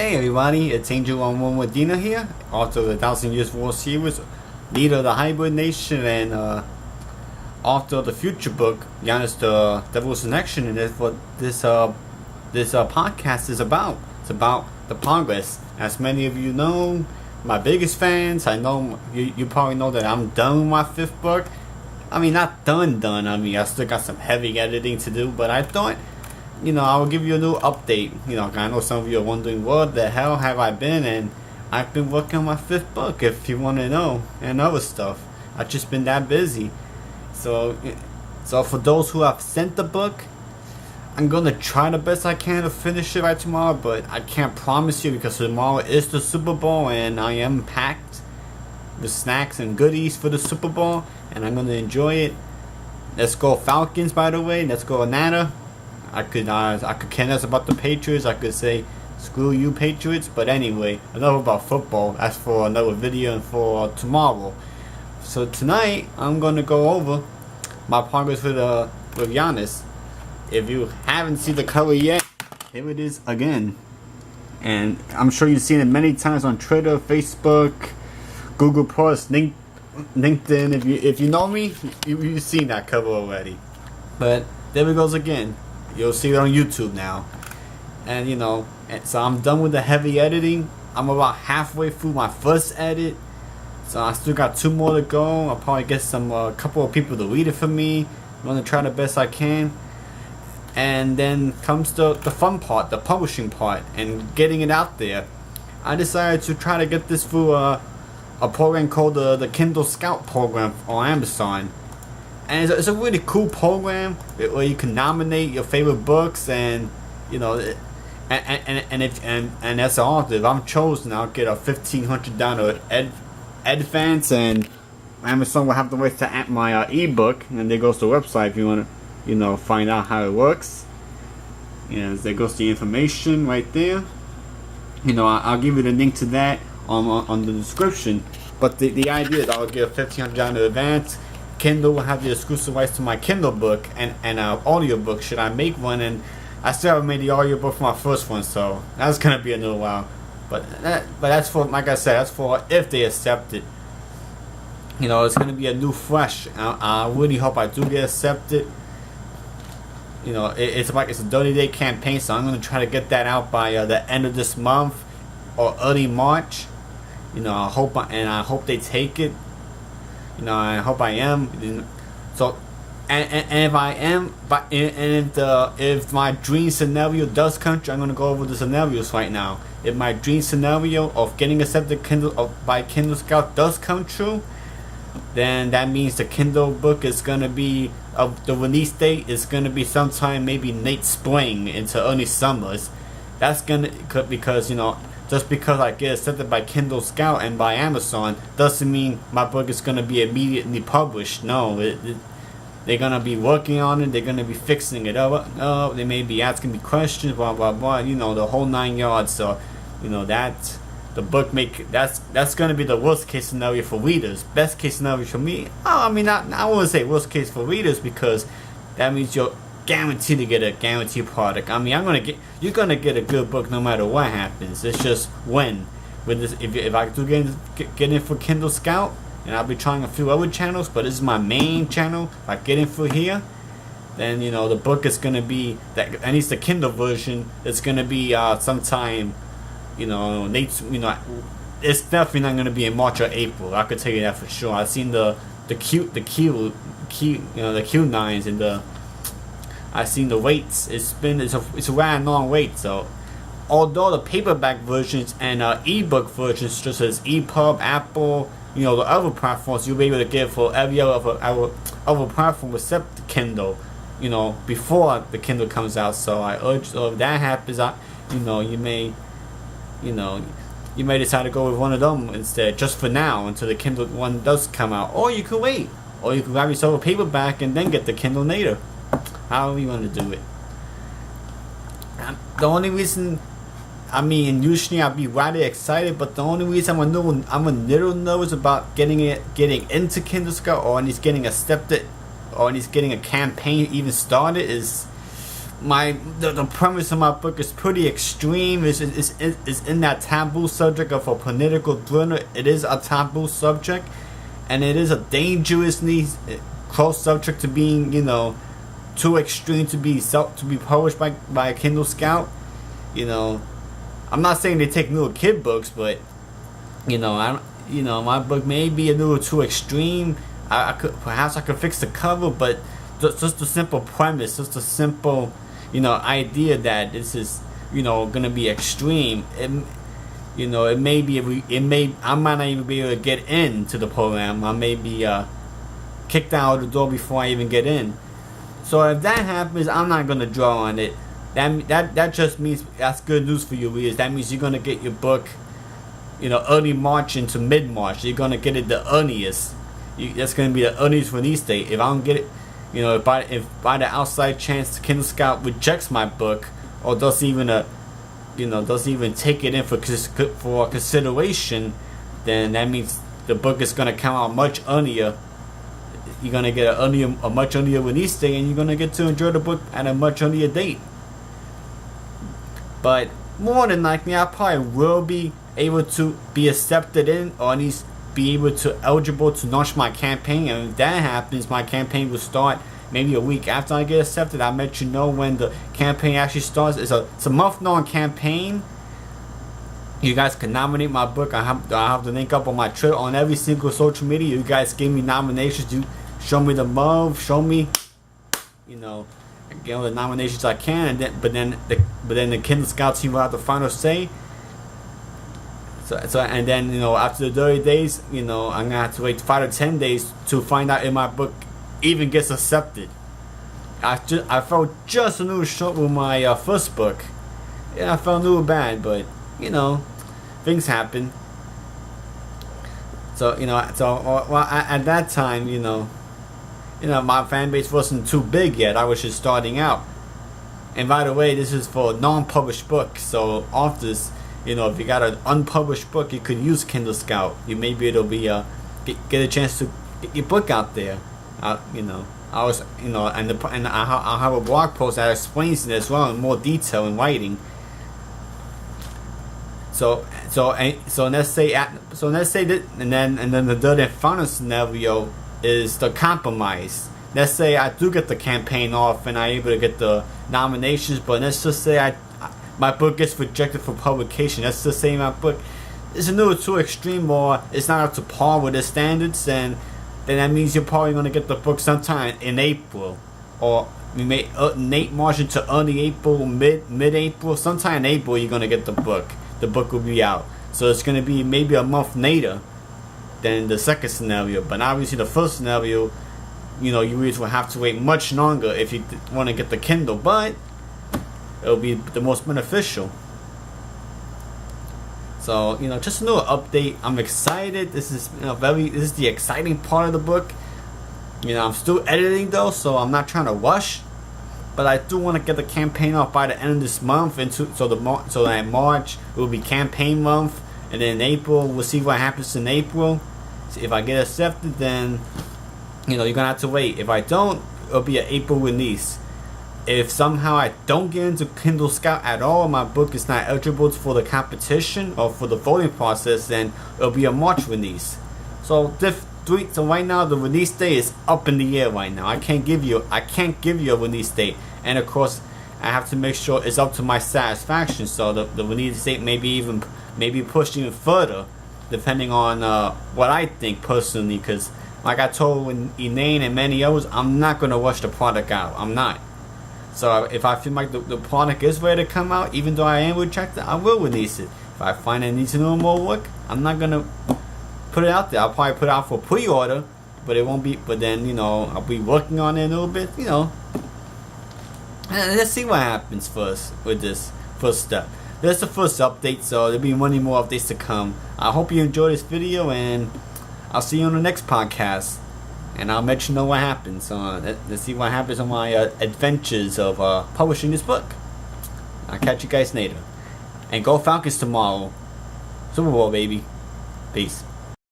Hey everybody, it's Angel on One with Dina here, author of the 1,000 Years War series, leader of the Hybrid Nation, and author of the future book, Janus, the Devil's in Action, and that's what this podcast is about. It's about the progress. As many of you know, my biggest fans, I know you probably know that I'm done with my 5th book. I mean, not done. I mean, I still got some heavy editing to do, but I thought, I will give you a new update. I know some of you are wondering, what the hell have I been? And I've been working on my 5th book, if you want to know, and other stuff. I've just been that busy. So for those who have sent the book, I'm going to try the best I can to finish it by tomorrow, but I can't promise you because tomorrow is the Super Bowl, and I am packed with snacks and goodies for the Super Bowl, and I'm going to enjoy it. Let's go Falcons, by the way. Let's go Nana. I could care less about the Patriots. I could say, screw you Patriots. But anyway, enough about football. That's for another video and for tomorrow. So tonight, I'm going to go over my progress with Janus. If you haven't seen the cover yet, here it is again. And I'm sure you've seen it many times on Twitter, Facebook, Google+, LinkedIn. If you know me, you've seen that cover already. But there it goes again. You'll see it on YouTube now. And so I'm done with the heavy editing. I'm about halfway through my first edit. So I still got 2 more to go. I'll probably get a couple of people to read it for me. I'm going to try the best I can. And then comes the fun part, the publishing part, and getting it out there. I decided to try to get this through a program called the Kindle Scout program on Amazon. And it's a really cool program where you can nominate your favorite books, and and as an author, if I'm chosen, I'll get a $1,500 advance, and Amazon will have the rights to my ebook, and there goes the website if you want to find out how it works. There goes the information right there. I'll give you the link to that on the description. But the idea is I'll get a $1,500 advance. Kindle will have the exclusive rights to my Kindle book and an audio book should I make one, and I still haven't made the audio book for my first one, so that's gonna be a little while. But that's for, like I said, that's for if they accept it. It's gonna be a new fresh. I really hope I do get accepted. It's a 30-day campaign, so I'm gonna try to get that out by the end of this month or early March. I hope they take it. I hope I am. So, and if I am, if my dream scenario does come true, I'm gonna go over the scenarios right now. If my dream scenario of getting accepted by Kindle Scout does come true, then that means the Kindle book is gonna be the release date is gonna be sometime maybe late spring into early summers. That's gonna because just because I get accepted by Kindle Scout and by Amazon doesn't mean my book is going to be immediately published. No, they're going to be working on it. They're going to be fixing it up. They may be asking me questions, blah, blah, blah. The whole 9 yards. So, that's the book that's going to be the worst case scenario for readers. Best case scenario for me. I wouldn't say worst case for readers because that means you're guaranteed to get a guaranteed product. You're gonna get a good book no matter what happens. It's just when. With this, if I do get in for Kindle Scout, and I'll be trying a few other channels, but this is my main channel. If I get in for here, then the book is gonna be that. At least the Kindle version is gonna be sometime, late. It's definitely not gonna be in March or April. I could tell you that for sure. I've seen the Q9s and the. I've seen the waits. It's a rather long wait. So, although the paperback versions and ebook versions, just as EPUB, Apple, the other platforms, you'll be able to get for every other platform except the Kindle, before the Kindle comes out. So I urge, so if that happens, you may decide to go with one of them instead, just for now until the Kindle one does come out. Or you could wait, or you could grab yourself a paperback and then get the Kindle later. However you want to do it. The only reason, usually I'd be rather excited, but the only reason I'm a little nervous about getting into Kindle Scout, or at least getting accepted, or at least getting a campaign even started, is the premise of my book is pretty extreme. It's in that taboo subject of a political thriller. It is a taboo subject, and it is a dangerously close subject to being, too extreme to be published by a Kindle Scout. I'm not saying they take little kid books, but my book may be a little too extreme. Perhaps I could fix the cover, but just a simple premise, just a simple idea that this is gonna be extreme. I might not even be able to get into the program. I may be kicked out of the door before I even get in. So if that happens, I'm not gonna draw on it. That just means that's good news for you readers. That means you're gonna get your book, early March into mid March. You're gonna get it the earliest. That's gonna be the earliest release date. If I don't get it, if by the outside chance Kindle Scout rejects my book or doesn't even take it in for consideration, then that means the book is gonna come out much earlier. You're gonna get a much earlier release date, and you're gonna get to enjoy the book at a much earlier date. But more than likely, I probably will be able to be accepted in, or at least be eligible to launch my campaign. And if that happens, my campaign will start maybe a week after I get accepted. I'll let you know when the campaign actually starts. It's a month-long campaign. You guys can nominate my book. I have the link up on my Twitter, on every single social media. You guys give me nominations. You show me the love. Show me, get all the nominations I can. And but then the Kindle Scout team will have the final say. So and then after the 30 days, I'm gonna have to wait 5 to 10 days to find out if my book even gets accepted. I felt just a little short with my first book. Yeah, I felt a little bad, but things happen. So at that time, my fan base wasn't too big yet. I was just starting out. And by the way, this is for a non-published book. So off this, if you got an unpublished book, you could use Kindle Scout. You may be able to get a chance to get your book out there. I was, and I'll have a blog post that explains it as well in more detail in writing. So let's say that, and then the third and final scenario is the compromise. Let's say I do get the campaign off and I'm able to get the nominations, but let's just say my book gets rejected for publication. Let's just say my book is a little too extreme, or it's not up to par with the standards, and then that means you're probably going to get the book sometime in April, or we may late March into early April, mid-April. Sometime in April you're going to get the book. The book will be out, so it's going to be maybe a month later than the second scenario. But obviously the first scenario, you readers will have to wait much longer if you want to get the Kindle, but it'll be the most beneficial. So just a little update. I'm excited. This is this is the exciting part of the book. I'm still editing though, so I'm not trying to rush, but I do want to get the campaign off by the end of this month, so that in March it will be campaign month, and then in April we'll see what happens in April. So if I get accepted, then you're gonna have to wait. If I don't, it'll be an April release. If somehow I don't get into Kindle Scout at all, my book is not eligible for the competition or for the voting process, then it'll be a March release. So right now the release date is up in the air right now. I can't give you a release date, and of course I have to make sure it's up to my satisfaction. So the release date may be pushed even further, depending on what I think personally. Because like I told Elaine and many others, I'm not gonna rush the product out. I'm not. So if I feel like the product is ready to come out, even though I am rejected, I will release it. If I find I need to know more work, I'm not gonna put it out there. I'll probably put it out for pre-order, but it won't be. But then I'll be working on it a little bit. Let's see what happens first with this first step. That's the first update, so there'll be many more updates to come. I hope you enjoyed this video, and I'll see you on the next podcast. And I'll let you know what happens. Let's see what happens on my adventures of publishing this book. I'll catch you guys later. And go Falcons tomorrow. Super Bowl, baby. Peace.